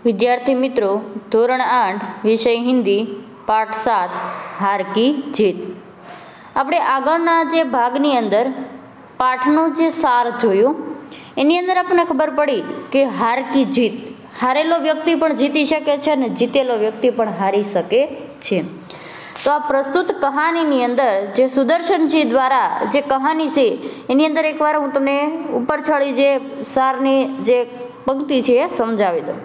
विद्यार्थी मित्रों, धोरण 8 विषय हिंदी पाठ 7 हार की जीत। આપણે આગળના જે ભાગની અંદર પાઠનો જે સાર જોયો એની અંદર આપણને ખબર પડી કે હાર કી જીત, હારેલો વ્યક્તિ પણ જીતી શકે છે અને જીતેલો વ્યક્તિ પણ હારી શકે છે। તો આ પ્રસ્તુત કહાનીની અંદર જે સુદર્શનજી દ્વારા જે કહાની છે એની અંદર એકવાર હું તમને ઉપર છળી જે સારની જે પંક્તિ છે એ સમજાવી દઉં।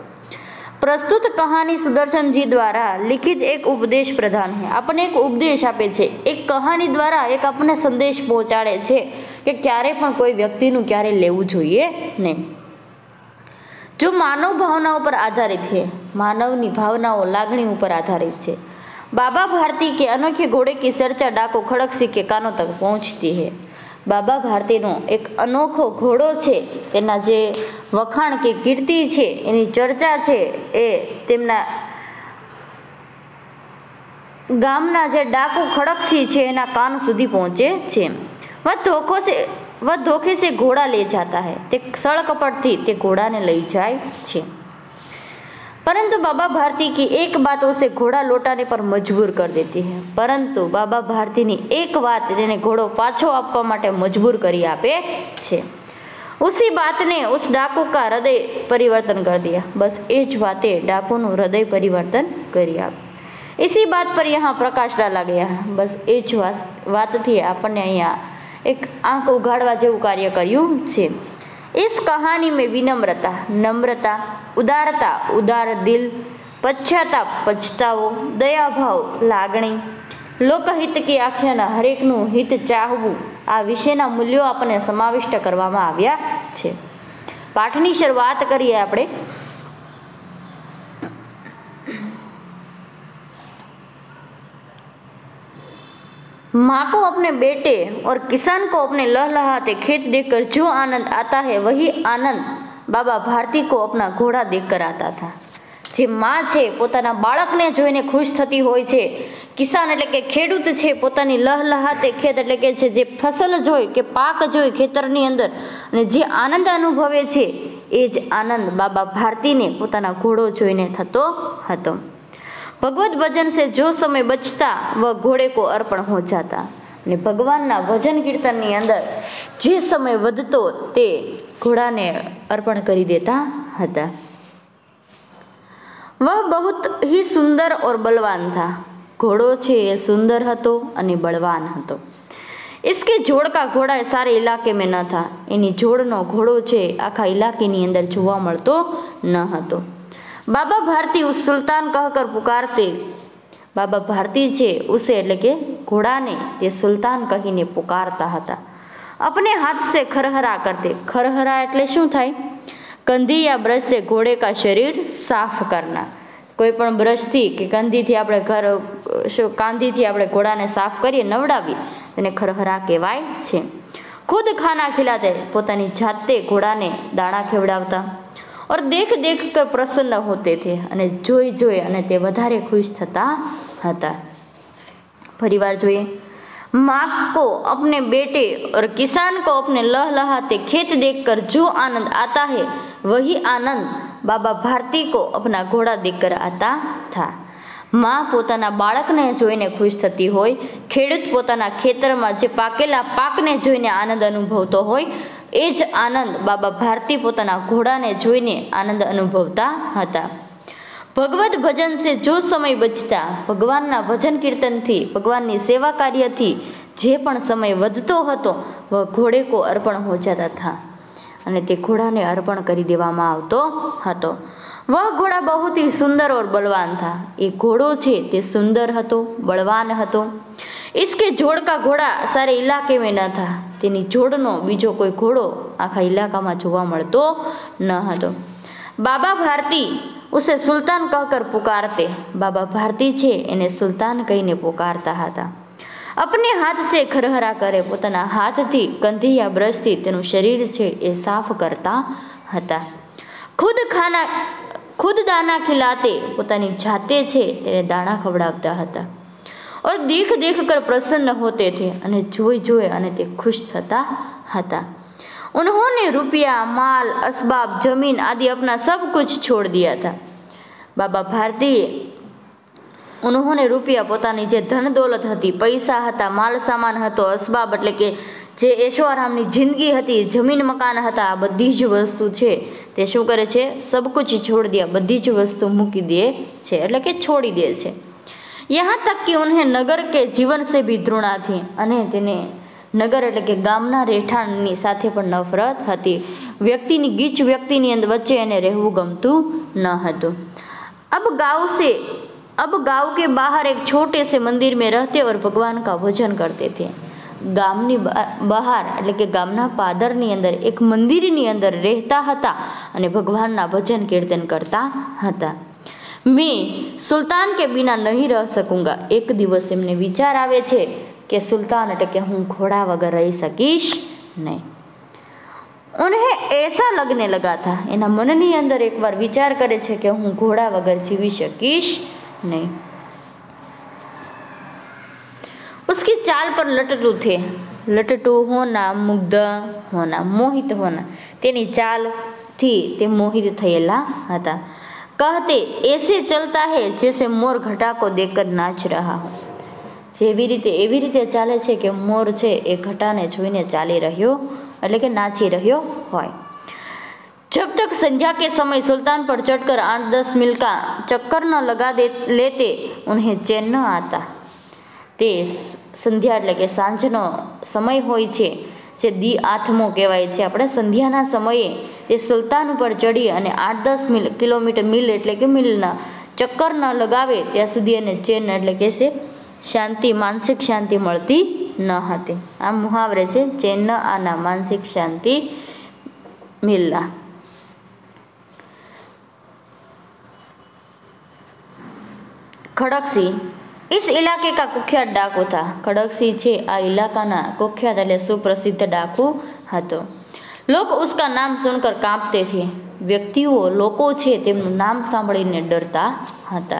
प्रस्तुत कहानी सुदर्शन जी द्वारा लिखित एक उपदेश प्रदान है। अपने एक उपदेश आपे छे, एक कहानी द्वारा एक अपने संदेश पहोंचाड़े छे कि क्यारे पण कोई व्यक्तिनुं क्यारे लेवुं जोईए नहीं। जो मानव भावनाओं पर आधारित है, मानवनी भावनाओं लागणीओं पर आधारित है। बाबा भारती के अनोखे घोड़े की चर्चा डाको खड़कसी के कानों तक पहुंचती है। बाबा भारतीनो एक अनोखो घोड़ो छे, तेना जे वखाण के कीर्ति छे एनी चर्चा छे ए तेमना गामना जे डाकू खड़कसी छे एना कान सुधी पहुंचे छे। वह धोखे से घोड़ा ले जाता है, ते सड़कपटथी ते घोड़ा ने लई जाय छे। परंतु बाबा भारती की एक बात उसे घोड़ा लौटाने पर मजबूर कर देती है। परंतु बाबा भारती ने एक बात तेने घोड़ो पाछो आपवा माटे मजबूर करी आपे छे। उसी बात ने उस डाकू का हृदय परिवर्तन कर दिया। बस एज बाते डाकूनु हृदय परिवर्तन करी आप। इसी बात पर यहाँ प्रकाश डाला गया है। बस एज बात थी आपने अहींया एक आंख उघाड़वा जेवुं कार्य कर्युं छे। इस कहानी में विनम्रता, नम्रता, उदारता, उदार दिल, पश्चाताप, पछतावो, दया भाव, लागणी, लोकहित की आख्याना हरेकनु हित चाहवुं आ विषयना मूल्यों आपने समाविष्ट करवामां आव्या छे। पाठनी शरूआत करीए आपणे। माँ को अपने बेटे और किसान को अपने लहलहाते खेत देखकर जो आनंद आता है वही आनंद बाबा भारती को अपना घोड़ा देखकर आता था। जे माँ छे पोताना बाळकने जोईने खुश थती होय छे, किसान एटले के खेडूत छे पोतानी लहलहाते खेत एटले के छे जे फसल जोई के पाक जोई खेतरनी अंदर अने जे आनंद अनुभवे छे ए ज आनंद बाबा भारतीने पोताना घोड़ो जोईने थतो हतो। भगवत भजन से जो समय बचता वह घोड़े को अर्पण हो जाता। ने भगवानना भजन कीर्तननी अंदर जे समय वधतो ते घोड़ाने अर्पण करी देता हता। वह बहुत ही सुंदर और बलवान था। घोड़ो छे ये सुंदर हतो अने बलवान हतो। इसके जोड़ का घोड़ा सारे इलाके में न था। एनी जोड़नो घोड़ो छे आखा इलाकेनी अंदर जोवा मळतो न हतो। बाबा भारती उस सुल्तान कहकर पुकारते। बाबा भारती छे उसे एटले के घोड़ा ने ते सुल्तान कहीने पुकारता हता। अपने हाथ से खरहरा करते। खरहरा एटले शुं थाय? कंधी या ब्रश से घोड़े का शरीर साफ करना। कोई पण ब्रश थी के कंधी थी आपणे घर कांधी थी आपणे घोड़ा ने साफ करीए नवडावी तेने खरहरा कहेवाय छे। खुद खाना खिलाते, पोतानी जाते घोड़ा ने दाणा खवडावता और देख देख कर प्रसन्न होते थे अने जोई जोई अने ते वधारे खुश थता हता। परिवार जोईए। माँ को अपने बेटे और किसान को अपने लहलहाते खेत देखकर जो आनंद आता है वही आनंद बाबा भारती को अपना घोड़ा देखकर आता था। माँ पोताना बाळकने जोईने खुश थती होय, खेडूत पोताना खेतरमां जे पाकेला पाकने जोईने आनंद अनुभवतो होय ए ज आनंद बाबा भारती पोताना घोड़ाने जोईने आनंद अनुभवता हता। भगवत भजन से जो समय बचता, भगवानना भजन कीर्तनथी, भगवाननी सेवा कार्यथी जे पण समय वधतो हतो वह घोड़े को अर्पण हो जाता था अने ते घोड़ाने अर्पण करी देवामां आवतो हतो। वह घोड़ा बहुत ही सुंदर और बलवान था। एक घोड़ो छे ते सुंदर हतो, बलवान हतो। इसके जोड़ का घोड़ा सारे इलाके में न था। तेनी जोड़नो बीजो कोई घोड़ो आखा इलाका में जोवा मळतो न हतो। बाबा भारती उसे सुल्तान कहकर पुकारते। बाबा भारती छे एने सुल्तान कहीने पुकारता हता। अपने हाथ से खरहरा करे, पोताना हाथथी कंधी या ब्रशथी तेनुं शरीर छे ए साफ करता हता। खुद दाना खिलाते, पोतानी जाते छे तेने दाणा खवडावता हता और देख देख कर प्रसन्न होते थे अने जोई जोई अने ते खुश थता हता। उन्होंने रुपया, माल, असबाब, जमीन आदि अपना सब कुछ छोड़ दिया था। બાબા ભારતીએ ઉन्होंने રૂપિયા પોતાની જે ધન દોલત હતી, પૈસા હતા, માલ સામાન હતો, અસબાબ એટલે કે જે એશોઆરામની જિંદગી હતી, જમીન મકાન હતા, આ બધી જ વસ્તુ છે તે શું કરે છે? સબ કુછ છોડ દિયા, બધી જ વસ્તુ મૂકી દે છે એટલે કે છોડી દે છે. યહાં તક કે ઉન્હેं નગર કે જીવન સે ભી ધૃણા થી, અને તેને નગર એટલે કે ગામના રહેઠાણની સાથે પણ નફરત હતી. વ્યક્તિની ગીચ વ્યક્તિની અંદર વચ્ચે એને રહેવું ગમતું ન હતું. अब गांव के बाहर एक छोटे से मंदिर में रहते और भगवान का भजन करते थे. ગામની બહાર એટલે કે ગામના પાદરની અંદર એક મંદિરની અંદર રહેતા હતા અને ભગવાનના ભજન કીર્તન કરતા હતા. મેં સુલતાન કે બિના નહીં રહ શકુંગા. એક દિવસ એમને વિચાર આવે છે કે સુલતાન એટલે કે હું ઘોડા વગર રહી શકીશ નહીં. ઉન્હેं એસા લગને લગા થા, એના મનની અંદર એકવાર વિચાર કરે છે કે હું ઘોડા વગર જીવી શકીશ नहीं. उसकी चाल पर लटटू थे. लटटू होना, मुग्ध होना, मोहित होना, तेनी चाल थी ते मोहित थયેલા હતા. कहते ऐसे चलता है जैसे मोर घटा को देखकर नाच रहा हो. જેવી રીતે એવી રીતે ચાલે છે કે મોર છે એ ઘટાને જોઈને ચાલી રહ્યો એટલે કે નાચી રહ્યો હોય. जब तक संध्या के समय सुल्तान पर चढ़कर 8-10 मील का चक्कर न लगा लेते उन्हें चैन न आता. તે સંધ્યા એટલે કે સાંજનો સમય હોય છે, જે દી આથમો કહેવાય છે. આપણે સંધ્યાના સમયે તે સુલતાન ઉપર ચડી અને 8-10 કિલોમીટર મિલ એટલે કે મિલના ચક્કર ન લગાવે ત્યાં સુધી એને ચેન એટલે કે છે શાંતિ, માનસિક શાંતિ મળતી ન હતી. આ મુહાવરે છે, ચેન ન આના માનસિક શાંતિ મિલના. खड़क इस इलाके का कुख्यात डाकू था. खड़क છે આ ઇલાકાના કુખ્યાત એટલે સુપ્રસિદ્ધ ડાકુ હતો. लोग उसका नाम सुनकर कांपते थे. વ્યક્તિઓ લોકો છે તેમનું નામ સાંભળીને ડરતા હતા.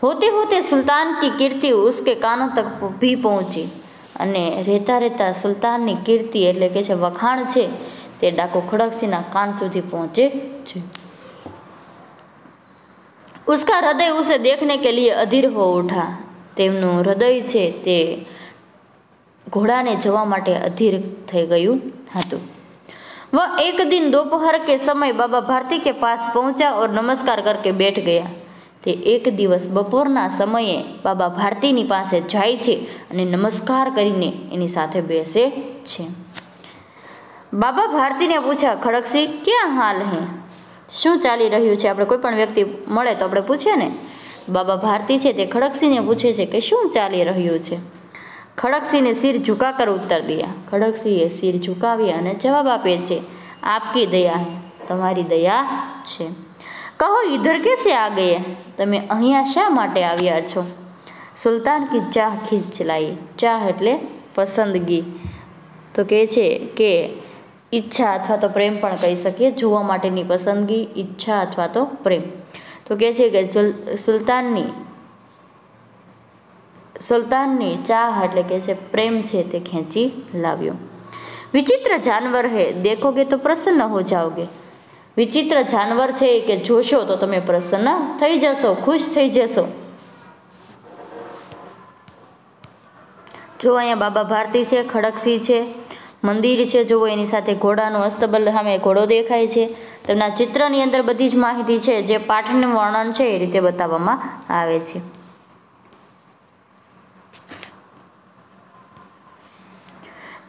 होते होते सुल्तान की कीर्ति उसके कानों तक भी पहुंची. અને રહેતા રહેતા સુલતાનની કીર્તિ એટલે કે છે વખાણ છે તે ડાકુ ખડકસિંહના કાન સુધી પહોંચે છે. उसका हृदय उसे देखने के लिए अधीर हो उठा. તેમનું હૃદય છે તે ઘોડાને જોવા માટે અધીર થઈ ગયું હતું. वह एक दिन दोपहर के समय बाबा भारती के पास पहुंचा और नमस्कार करके बैठ गया. તે એક દિવસ બપોરના સમયે બાબા ભારતીની પાસે જાય છે અને નમસ્કાર કરીને એની સાથે બેસે છે. બાબા ભારતીને પૂછા, ખડકસિંહ ક્યાં હાલ હે? શું ચાલી રહ્યું છે? આપણે કોઈ પણ વ્યક્તિ મળે તો આપણે પૂછીએ ને. બાબા ભારતી છે તે ખડકસિંહને પૂછે છે કે શું ચાલી રહ્યું છે? ખડકસિંહને સિર ઝુકાકર ઉત્તર દિયા. ખડકસિંહે સિર ઝુકાવી અને જવાબ આપે છે, આપકી દયા, તમારી દયા છે. કહો ઇધર કેસે આ ગયે? તમે અહીંયા શા માટે આવ્યા છો? સુલતાન કી ચાહ ખીંચ લાઈ. ચાહ એટલે પસંદગી. તો કહે છે કે ઈચ્છા અથવા તો પ્રેમ પણ કહી શકીએ. જોવા માટેની પસંદગી, ઈચ્છા અથવા તો પ્રેમ. તો કહે છે કે સુલતાનની ચાહ એટલે કે છે પ્રેમ છે તે ખેંચી લાવ્યો. વિચિત્ર જાનવર હે, દેખોગે તો પ્રસન્ન હો જાઓગે. વિચિત્ર જાનવર છે કે જોશો તો તમે પ્રસન્ન થઈ જશો, ખુશ થઈ જશો. જો અહીંયા બાબા ભારતી છે, ખડકસિંહ છે, મંદિર છે, જુઓ એની સાથે ઘોડાનો અસ્તબલ સામે ઘોડો દેખાય છે. તેમના ચિત્રની અંદર બધી જ માહિતી છે જે પાઠનું વર્ણન છે એ રીતે બતાવવામાં આવે છે.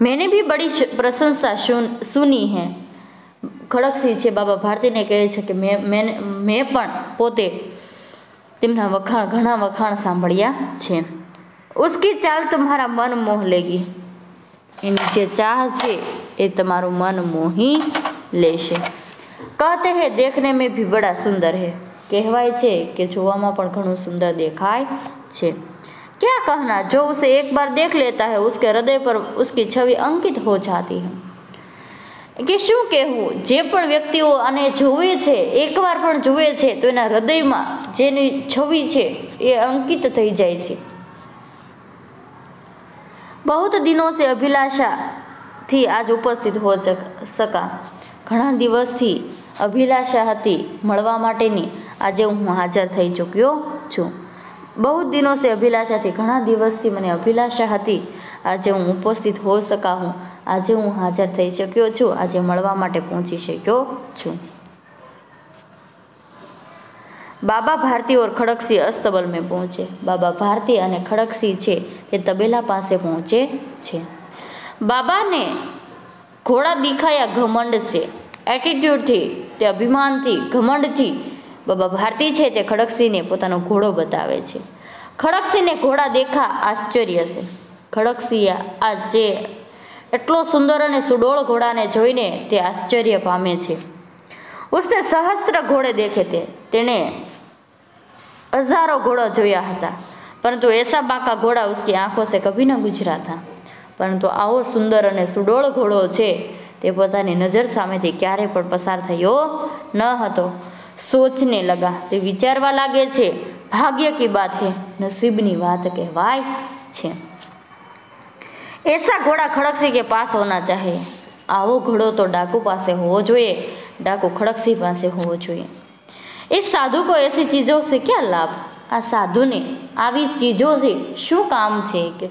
मैंने भी बड़ी प्रशंसा सुनी है. ખડકસિંહ છે બાબા ભારતીને કહે છે કે મેં પણ પોતે તેમના વખાણ, ઘણા વખાણ સાંભળ્યા છે. ઉસકી ચાલ તમારા મન મોહ લેગી. એની જે ચાહ છે એ તમારું મન મોહી લેશે. કહતે હે દેખને મેં ભી બડા સુંદર હે. કહેવાય છે કે જોવામાં પણ ઘણું સુંદર દેખાય છે. क्या कहना, जो उसे एक बार देख लेता है उसके हृदय पर उसकी छवि अंकित हो जाती है. કે શું કહેવું, જે પણ વ્યક્તિઓ આને જોવે છે, એકવાર પણ જુએ છે તો એના હૃદયમાં જેની છવિ છે એ અંકિત થઈ જાય છે. बहुत दिनों से अभिलाषा थी आज उपस्थित हो सका. ઘણા દિવસથી અભિલાષા હતી મળવા માટેની, આજે હું હાજર થઈ ચૂક્યો છું. બહુ દિનો સે અભિલાષા थी, ઘણા દિવસથી મને અભિલાષા હતી. આજે હું ઉપસ્થિત હો સકા હું, આજે હું હાજર થઈ શક્યો છું, આજે મળવા માટે પહોંચી શક્યો છું. बाबा भारती और खड़कसिंह अस्तबल में पहुंचे. बाबा भारती અને ખડકસિંહ છે તે તબેલા પાસે પહોંચે છે. बाबा ने घोड़ा दिखाया घमंड से, एटीट्यूड थी, તે અભિમાનથી, ઘમંડથી બાબા ભારતી છે તે ખડકસિંહને પોતાનો ઘોડો બતાવે છે. ખડકસિંહને ઘોડા દેખા આશ્ચર્ય છે. ખડકસિંહ આ જે એટલો સુંદર અને સુડોળ ઘોડાને જોઈને તે આશ્ચર્ય પામે છે. उसने सहस्त्र घोड़े देखे थे, तेने हजारों घोड़ा जोया था, परंतु ऐसा बाका घोड़ा उसकी आंखों से कभी न गुजरा था. परंतु आओ सुंदर અને સુડોળ ઘોડો છે તે પોતાની નજર સામેથી ક્યારે પણ પસાર થયો ન હતો. સોચને લગા, તે વિચારવા લાગે છે. ભાગ્ય કી બાત હે, નસીબની વાત કહેવાય છે. ऐसा घोड़ा खड़कसिंह के पास होना चाहिए. આવો ઘોડો તો ડાકુ પાસે હોવો જોઈએ, ડાકુ ખડકસિંહ પાસે હોવો જોઈએ. इस साधु को ऐसी चीज़ों से क्या लाभ? આ સાધુને આવી ચીજોથી શું કામ છે કે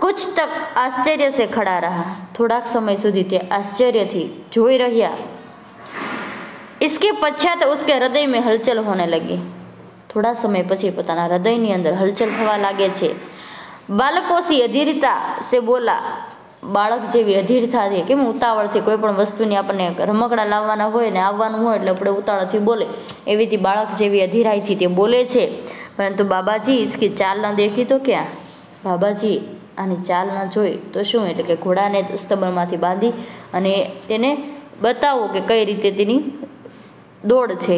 कुछ तक आश्चर्य से खड़ा रहा. થોડાક સમય સુધી તે આશ્ચર્યથી જોઈ રહ્યા. इसके पश्चात उसके हृदय में हलचल होने लगी. થોડા સમય પછી પોતાના હૃદયની અંદર હલચલ થવા લાગે છે. બાળકો સી અધીરતા સે બોલા. બાળક જેવી અધીરતાથી, કેમ ઉતાવળથી કોઈ પણ વસ્તુની આપણને રમકડા લાવવાના હોય ને આવવાનું હોય એટલે આપણે ઉતાવળથી બોલે, એવીથી બાળક જેવી અધીરાઈથી તે બોલે છે. પરંતુ બાબાજી इसकी ચાલ ન દેખી તો ક્યાં? બાબાજી આની ચાલ ન જોઈ તો શું? એટલે કે ઘોડાને સ્તબલમાંથી બાંધી અને તેને બતાવો કે કઈ રીતે તેની દોડ છે.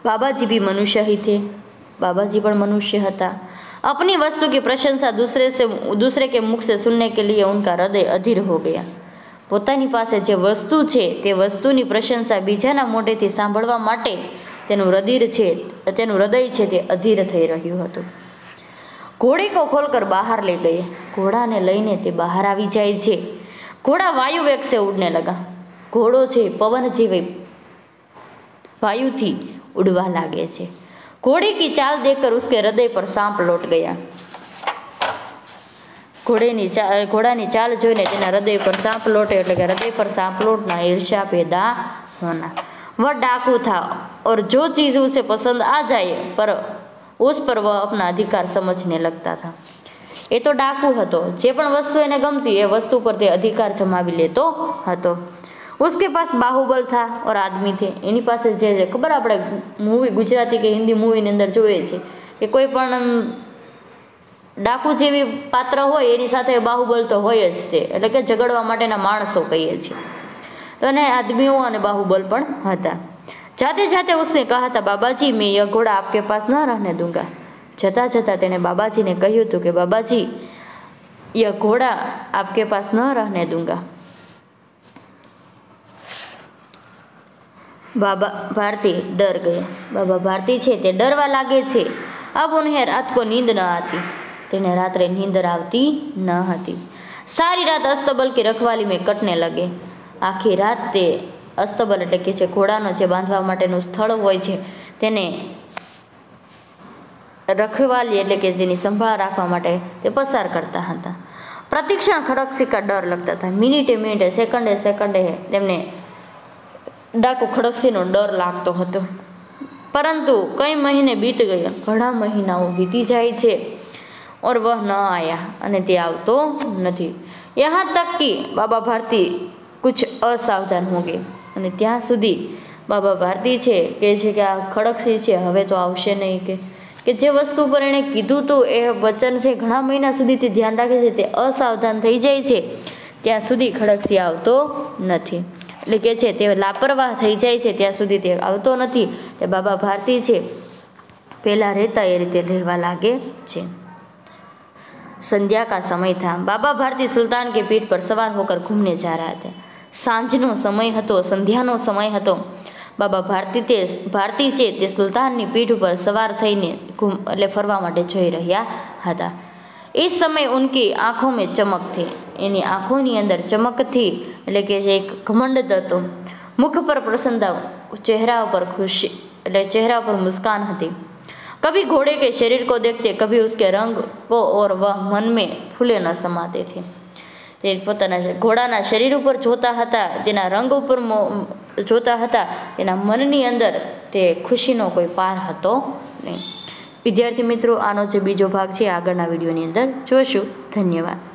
બાબાજી भी मनुष्य ही थे. बाबाजी પણ મનુષ્ય હતા. अपनी वस्तु की प्रशंसा दूसरे के मुख से सुनने के लिए उनका हृदय अधीर हो गया. પોતાની પાસે જે વસ્તુ છે તે વસ્તુની પ્રશંસા બીજાના મોઢેથી સાંભળવા માટે તેનું હૃદય છે તે અધીર થઈ રહ્યું હતું. ઘોડે કો ખોલકર બહાર લઈ ગયે. ઘોડાને લઈને તે બહાર આવી જાય છે. ઘોડા વાયુ વેગ સે ઉડને લગા. ઘોડો છે પવન જેવી વાયુથી ઉડવા લાગે છે. घोड़े की चाल देखकर उसके हृदय पर सांप लौट गया. घोड़ानी चाल જોઈને તેના હૃદય પર सांप लौटे, એટલે કે हृदय पर सांप लौटना ईर्ष्या पैदा होना. वह डाकू था और जो चीज उसे पसंद आ जाए पर उस पर वह अपना अधिकार समझने लगता था. એ તો ડાકુ હતો, જે પણ વસ્તુ એને ગમતી એ વસ્તુ પર તે અધિકાર જમાવી લેતો હતો. उसके पास बाहुबल था और आदमी थे. એની પાસે જે ખબર આપણે મૂવી ગુજરાતી કે હિન્દી મૂવીની અંદર જોઈએ છે કે કોઈ પણ ડાકુ જેવી પાત્ર હોય એની સાથે બાહુબલ તો હોય જ તે, એટલે કે ઝઘડવા માટેના માણસો કહીએ છીએ. અને આદમીઓ અને બાહુબલ પણ હતા. જાતે જાતે उसने कहा था बाबाजी मैं यह घोड़ा आपके पास न रहने दूंगा. જતા જતા તેણે બાબાજીને કહ્યું હતું કે બાબાજી यह घोड़ा आपके पास न रहने दूंगा. बाबा भारती डर गए. बाबा भारती છે તે ડરવા લાગે છે. अब उन्हें रात को नींद न आती. તેને રાત્રે નીંદર આવતી ન હતી. સારી રાત અસ્તબલ की रखवाली में कटने लगे. આખી રાત તે અસ્તબલ એટલે કે જે ઘોડાનો જે બાંધવા માટેનું સ્થળ હોય છે તેને રખવાલી એટલે કે જેની સંભાળ રાખવા માટે તે પસાર કરતા હતા. પ્રતિક્ષણ ખડકસિંહ કા ડર લગતા હતા. મિનિટે મિનિટે સેકન્ડે તેમને ડાકુ ખડકસિંહનો ડર લાગતો હતો. પરંતુ કઈ મહિને બીત ગયા. ઘણા મહિનાઓ વીતી જાય છે. और वह न आया અને તે આવતો નથી. यहाँ तक कि बाबा भारती कुछ असावधान हो गए. અને ત્યાં સુધી બાબા ભારતી છે કે છે કે આ ખડકસિંહ છે હવે તો આવશે નહીં, કે જે વસ્તુ પર એણે કીધું હતું એ વચન છે ઘણા મહિના સુધી તે ધ્યાન રાખે છે, તે અસાવધાન થઈ જાય છે ત્યાં સુધી ખડકસિંહ આવતો નથી. એટલે કે છે તે લાપરવાહ થઈ જાય છે ત્યાં સુધી તે આવતો નથી. તે બાબા ભારતી છે પહેલાં રહેતા એ રીતે રહેવા લાગે છે. संध्या का समय था. बाबा भारती सुल्तान के पीठ पर सवार होकर घूमने जा रहा था. सांझनो समय હતો, સંધ્યાનો સમય હતો. બાબા ભારતી છે તે સુલતાનની પીઠ ઉપર સવાર થઈને એટલે ફરવા માટે જઈ રહ્યા હતા. એ સમય ઉનકી આંખો મેં ચમક થી. એની આંખોની અંદર ચમક થી એટલે કે જે એક ઘમંડ હતો. मुख पर प्रसन्नता, चेहरा पर खुशी એટલે चेहरा पर मुस्कान હતી। कभी घोड़े के शरीर को देखते, कभी उसके रंग को और वह मन में फूले न समाते थे। તે પોતાના ઘોડાના શરીર ઉપર જોતા હતા, તેના રંગ ઉપર જોતા હતા, તેના મનની અંદર તે ખુશીનો કોઈ પાર હતો નહીં। વિદ્યાર્થી મિત્રો, આનો જે બીજો ભાગ છે આગળના વિડીયોની અંદર જોઈશું। ધન્યવાદ।